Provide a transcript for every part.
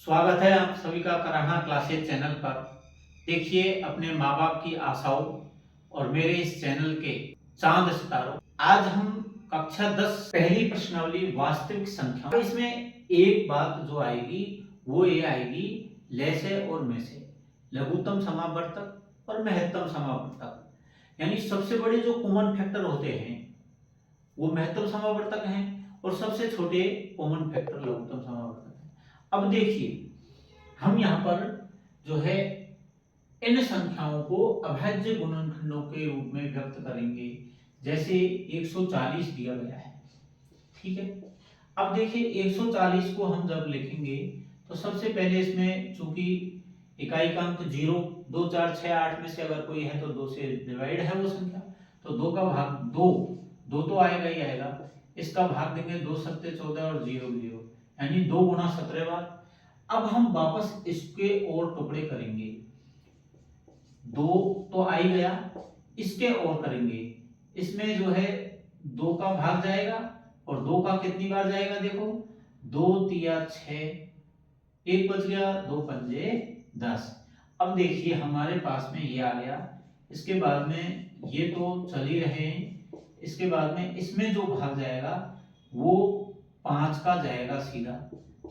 स्वागत है आप सभी का कराना क्लासेज चैनल पर। देखिए अपने माँ बाप की आशाओं और मेरे इस चैनल के चांद सितारों। आज हम कक्षा 10 पहली प्रश्नावली वास्तविक संख्या। इसमें एक बात जो आएगी वो ये आएगी ले से और में से, लघुत्तम समावर्तक और महत्तम समावर्तक। यानी सबसे बड़े जो कॉमन फैक्टर होते हैं वो महत्तम समावर्तक हैं और सबसे छोटे कॉमन फैक्टर लघुत्तम समावर्तक हैं। अब देखिए हम यहाँ पर जो है इन संख्याओं को अभाज्य गुणनखंडों के रूप में व्यक्त करेंगे। जैसे 140 दिया गया है, ठीक है। अब देखिए 140 को हम जब लिखेंगे तो सबसे पहले इसमें चूंकि इकाई का अंक 0 2 4 6 8 में से अगर कोई है तो 2 से डिवाइड है वो संख्या, तो 2 का भाग 2 2 तो आएगा ही आएगा। इसका भाग देंगे 2 सत्ते 14 और 0 0, यानी 2 गुना 17 बार। अब हम वापस इसके और टुकड़े करेंगे, 2 तो आ ही गया, इसके और करेंगे। इसमें जो है 2 का भाग जाएगा और 2 का कितनी बार जाएगा, देखो 2 तिया 6, एक बच गया, 2 पंजे 10। अब देखिए हमारे पास में ये आ गया। इसके बाद में ये तो चल ही रहे हैं, इसके बाद में इसमें जो भाग जाएगा वो 5 का जाएगा सीधा।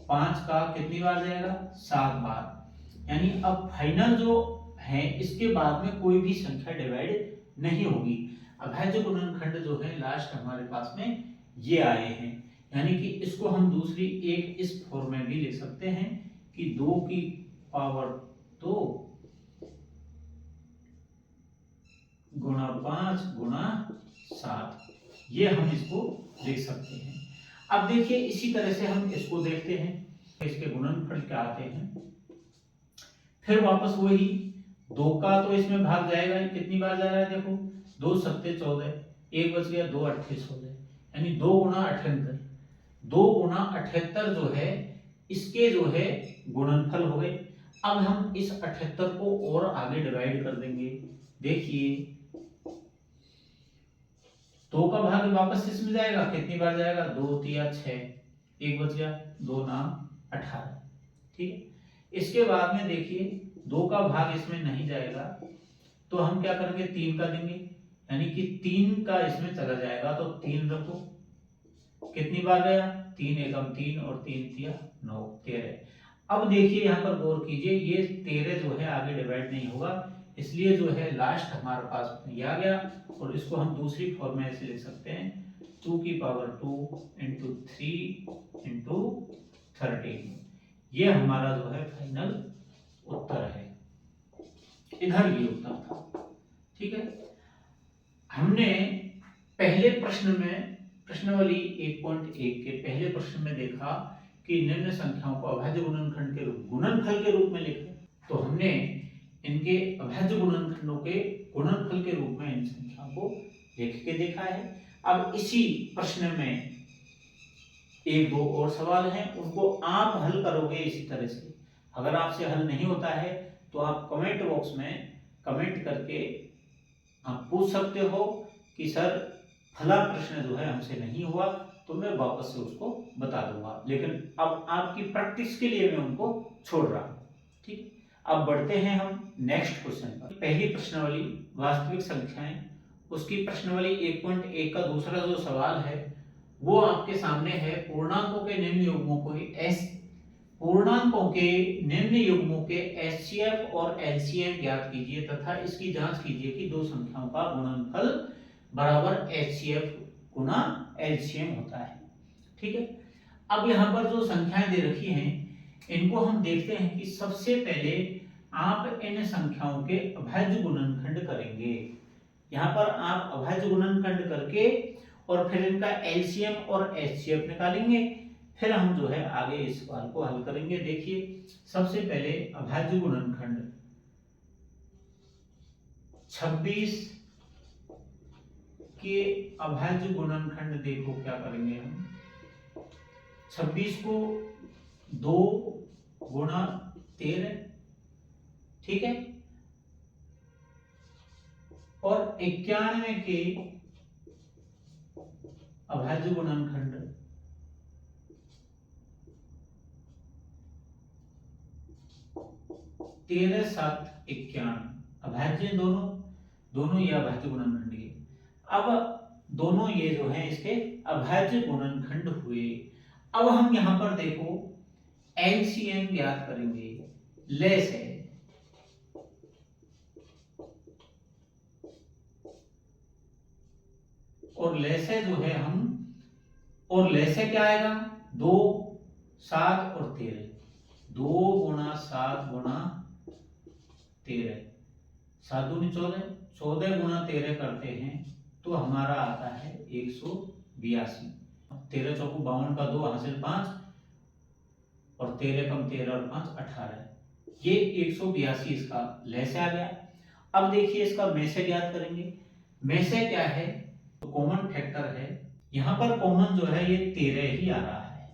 5 का कितनी बार जाएगा, 7 बार। यानी अब फाइनल जो है इसके बाद में कोई भी संख्या डिवाइड नहीं होगी। अभाज्य गुणनखंड जो है लास्ट हमारे पास में ये आए हैं। यानी कि इसको हम दूसरी एक इस फॉर्म में भी लिख सकते हैं कि 2 की पावर 2 गुणा 5 गुणा 7, ये हम इसको लिख सकते हैं। अब देखिए इसी तरह से हम इसको देखते हैं, इसके गुणनफल क्या आते हैं। फिर वापस वही 2 का तो इसमें भाग जाएगा, कितनी बार जा रहा है देखो, 2 सत्ते 14, एक बच गया, 2 अट्ठे 16, यानी 2 गुना 78। 2 गुना 78 जो है इसके जो है गुणनफल हो गए। अब हम इस 78 को और आगे डिवाइड कर देंगे। देखिए 2 का भाग वापस इसमें जाएगा, कितनी बार जाएगा, 2 तिया 6, एक बच गया, 2 नाम 18, ठीक है। इसके बाद में देखिए 2 का भाग इसमें नहीं जाएगा तो हम क्या करेंगे, 3 का देंगे, यानी कि 3 का इसमें चला जाएगा तो 3 रखो, कितनी बार गया, 3 एकम 3 और 3 तिया 9 13। अब देखिए यहाँ पर गौर कीजिए, ये 13 जो है आगे डिवाइड नहीं होगा, इसलिए जो है लास्ट हमारे पास ये आ गया। और इसको हम दूसरी फॉर्म में ऐसे लिख सकते हैं, 2 की पावर 2 इंटू 3 इंटू 13। ये हमारा जो है फाइनल उत्तर है। इधर ये उत्तर था, ठीक है। हमने पहले प्रश्न में प्रश्नावली 1.1 के पहले प्रश्न में देखा कि निम्न संख्याओं को अभाज्य गुणनखंड के रूप गुणनफल के रूप में लिखें, तो हमने इनके अभाज्य गुणनखंडों के गुणनफल के रूप में इन संख्याओं को लिख के देखा है। अब इसी प्रश्न में एक दो और सवाल हैं, उनको आप हल करोगे इसी तरह से। अगर आपसे हल नहीं होता है तो आप कमेंट बॉक्स में कमेंट करके आप पूछ सकते हो कि सर फला प्रश्न जो है हमसे नहीं हुआ, तो मैं वापस से उसको बता दूंगा, लेकिन अब आपकी प्रैक्टिस के लिए मैं उनको छोड़ रहा हूं, ठीक। अब बढ़ते हैं हम नेक्स्ट क्वेश्चन पर। पहली प्रश्नावली वास्तविक संख्याएं, उसकी प्रश्नावली 1.1 का दूसरा जो सवाल है वो आपके सामने है। पूर्णांकों के निम्न युग्मों के एचसीएफ और एलसीएम ज्ञात कीजिए तथा इसकी जांच कीजिए कि दो संख्याओं का गुणनफल बराबर एचसीएफ गुना एलसीएम होता है, ठीक है। अब यहाँ पर जो संख्याएं दे रखी हैं इनको हम देखते हैं कि सबसे पहले आप इन संख्याओं के अभाज्य गुणनखंड करेंगे। यहाँ पर आप अभाज्य गुणनखंड करके और फिर इनका एलसीएम और एचसीएफ निकालेंगे, फिर हम जो है आगे इस सवाल को हल करेंगे। देखिए सबसे पहले अभाज्य गुणनखंड 26 के अभाज्य गुणनखंड देखो क्या करेंगे हम। 26 को 2 गुणा 13, ठीक है, और 91 के अभाज्य गुणनखंड 13 7 91 अभाज्य दोनों, दोनों ये अभाज्य गुणनखंड के। अब दोनों ये जो है इसके अभाज्य गुणनखंड हुए। अब हम यहां पर देखो एलसीएम ज्ञात करेंगे। लेस है और लेस है जो है हम, और लेस है क्या आएगा 2 7 और 13, 2 गुणा 7 गुणा 13, 7 दूनी 14, 14 गुणा 13 करते हैं तो हमारा आता है 182। 13 चौको 52 का 2 हासिल 5 और 13 कम 13 और 5 18, ये 182 इसका लेस आ गया। अब देखिए इसका मेसे ज्ञात करेंगे। मेसे क्या है तो कॉमन फैक्टर है, यहां पर कॉमन जो है ये 13 ही आ रहा है,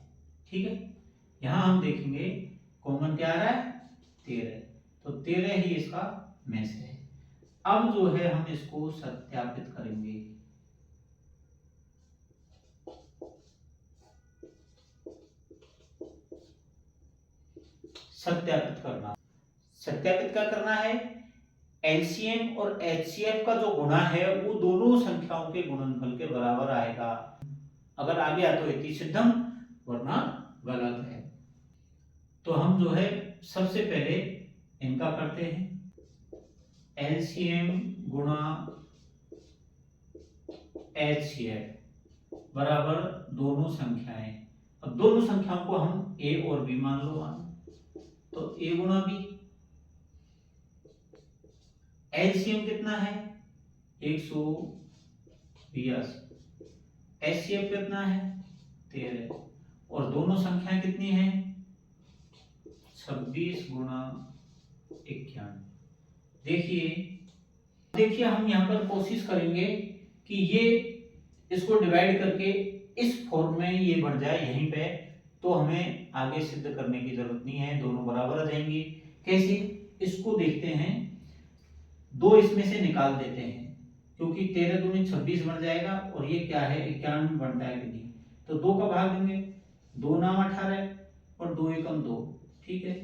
ठीक है। यहां हम देखेंगे कॉमन क्या आ रहा है 13, तो 13 ही इसका मेस है। अब जो है हम इसको सत्यापित करेंगे। सत्यापित क्या करना है, एलसीएम और एचसीएफ का जो गुणा है वो दोनों संख्याओं के गुणनफल के बराबर आएगा। अगर आ गया तो इति सिद्धम, वरना गलत है। तो हम जो है सबसे पहले इनका करते हैं, एलसीएम गुणा एचसीएफ बराबर दोनों संख्याएं। अब दोनों संख्याओं को हम ए और बी मान लो, तो ए गुणा बी। एलसीएम कितना है 182, एचसीएफ कितना है 13, और दोनों संख्याएं कितनी है 26 गुणा 91। देखिए हम यहां पर कोशिश करेंगे कि ये इसको डिवाइड करके इस फॉर्म में ये बन जाए यहीं पे, तो हमें आगे सिद्ध करने की जरूरत नहीं है, दोनों बराबर आ जाएंगे। कैसे, इसको देखते हैं, 2 इसमें से निकाल देते हैं क्योंकि 13 दूनी 26 बन जाएगा और ये क्या है 91 बनता है कि नहीं, तो 2 का भाग देंगे, 2 नाम 18 और 2 एकम 2, ठीक है।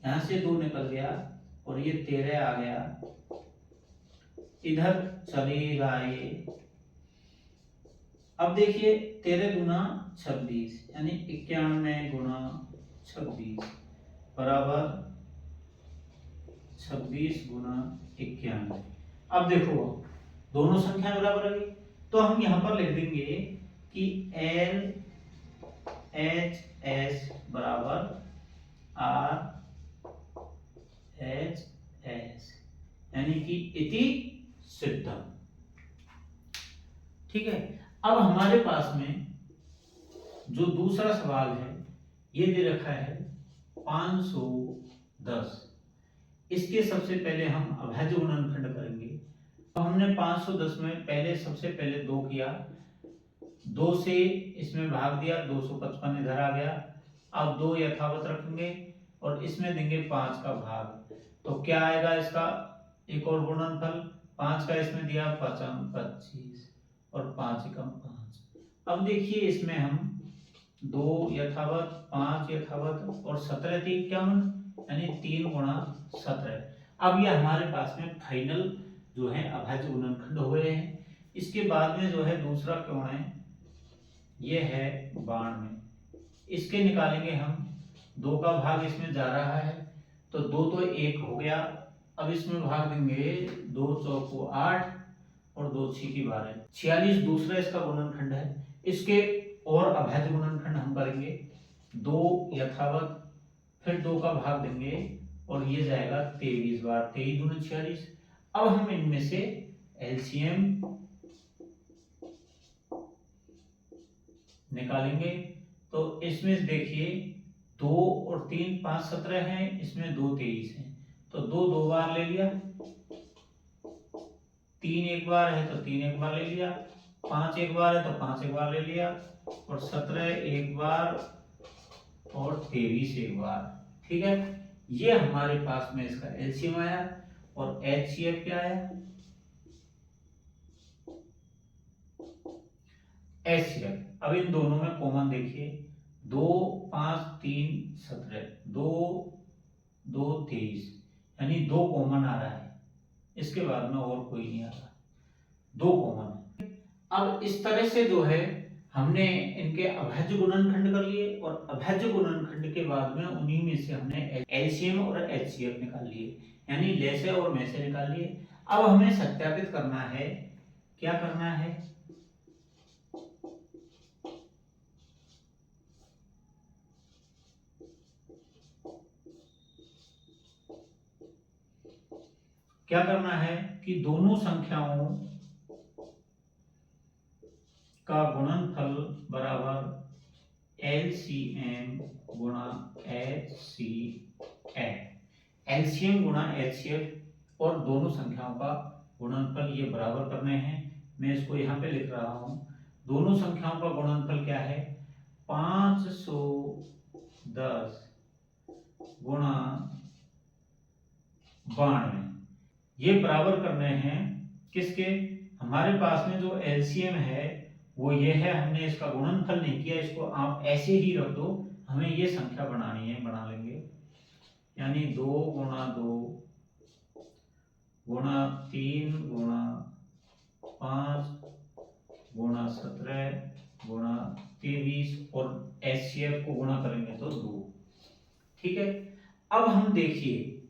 यहां से 2 निकल गया और ये 13 आ गया, इधर चलेगा ये। अब देखिए 13 गुना 26 यानी 91 गुना 26 बराबर 26 गुना 91। अब देखो दोनों संख्या बराबर आ गई, तो हम यहां पर लिख देंगे कि एल एच एस बराबर आर एच एस, यानी कि इति सिद्धम, ठीक है। अब हमारे पास में जो दूसरा सवाल है ये दे रखा है 510। इसके सबसे पहले हम अभाज्य गुणनखंड करेंगे। तो हमने 510 में पहले सबसे पहले 2 किया, 2 से इसमें भाग दिया, 255 इधर आ गया। अब 2 यथावत रखेंगे और इसमें देंगे 5 का भाग, तो क्या आएगा इसका एक और गुणनफल, 5 का इसमें दिया 25 और 5 एकम 5। अब देखिए इसमें हम 2 यथावत, 5 यथावत और 17 थी इक्यावन, यानी 3 गुणा 17। अब ये हमारे पास में फाइनल जो है अभाज्य गुणनखंड हुए हैं। इसके बाद में जो है दूसरा कोण है ये है 92, इसके निकालेंगे हम, 2 का भाग इसमें जा रहा है तो 2 तो 1 हो गया। अब इसमें भाग देंगे 2 चौको 8 और 2 6 12, 46 दूसरा इसका गुणनखंड है। इसके और अभाज्य गुणनखंड हम करेंगे, 2 यथावत, फिर 2 का भाग देंगे और ये जाएगा 23 बार, 23 दूनी 46। अब हम इनमें से एलसीएम निकालेंगे, तो इसमें देखिए 2 और 3 5 17 हैं, इसमें 2 23 हैं, तो 2 2 बार ले लिया, 3 एक बार है तो 3 एक बार ले लिया, 5 एक बार है तो 5 एक बार ले लिया, और 17 एक बार और 23 एक बार, ठीक है। ये हमारे पास में इसका एलसीएम आया और एचसीएफ क्या आया एचसीएफ। अब इन दोनों में कॉमन देखिए, 2 5 3 17, 2 2 23, यानी 2 कॉमन आ रहा है, इसके बाद में और कोई नहीं आ रहा, 2 कॉमन है। अब इस तरह से जो है हमने इनके अभाज्य गुणनखंड कर लिए, और अभाज्य गुणनखंड के बाद में उन्हीं में से हमने एलसीएम और एचसीएफ निकाल लिए, यानी लेसे और मेसे निकाल लिए। अब हमें सत्यापित करना है, क्या करना है, क्या करना है कि दोनों संख्याओं का गुणनफल बराबर एलसीएम गुणा एचसीएफ, एलसीएम गुणा एचसीएफ और दोनों संख्याओं का गुणनफल ये बराबर करने हैं। मैं इसको यहाँ पे लिख रहा हूँ। दोनों संख्याओं का गुणनफल क्या है, 510 गुणा 92, ये बराबर करने हैं किसके, हमारे पास में जो एलसीएम है वो ये है, हमने इसका गुणनफल नहीं किया, इसको आप ऐसे ही रख दो, हमें ये संख्या बनानी है, बना लेंगे, यानी 2 गुणा 2 गुणा 3 गुणा 5 गुणा 17 गुणा 23 और एचसीएफ को गुणा करेंगे तो 2। ठीक है, अब हम देखिए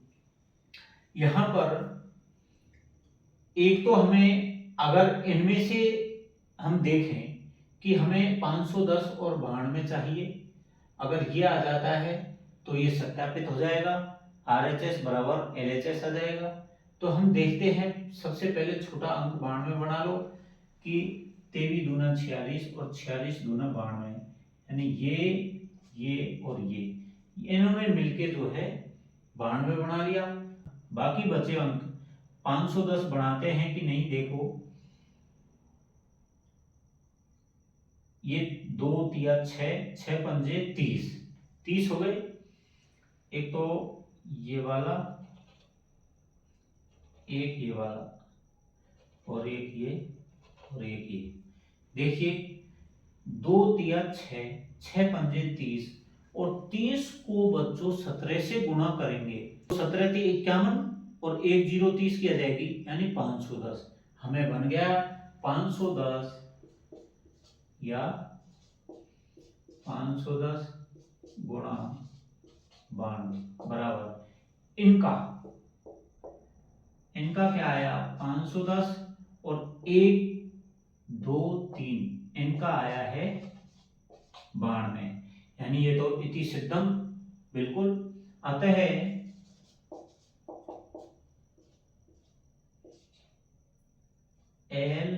यहां पर एक तो हमें, अगर इनमें से हम देखें कि हमें 510 और 92 चाहिए, अगर ये आ जाता है तो ये सत्यापित हो जाएगा, RHS बराबर LHS आ जाएगा। तो हम देखते हैं, सबसे पहले छोटा अंक 92 बना लो कि 23 दूना 46 और 46 दूना 92, यानी ये और ये इन्होंने मिलके जो है 92 बना लिया। बाकी बचे अंक 510 बनाते हैं कि नहीं, देखो ये 2 तिया 6, 6 पंजे 30, 30 हो गए। एक तो ये वाला, एक ये वाला, और एक ये, और एक ये। देखिए 2 तिया 6, 6 पंजे 30, और 30 को बच्चों 17 से गुणा करेंगे तो 17 × 51 और 1 0 30 की आ जाएगी, यानी 510। हमें बन गया 510 या 510 गुणा 92 बराबर इनका क्या आया 510 और 1 2 3 इनका आया है 92, यानी ये तो इति सिद्धम बिल्कुल। अतः L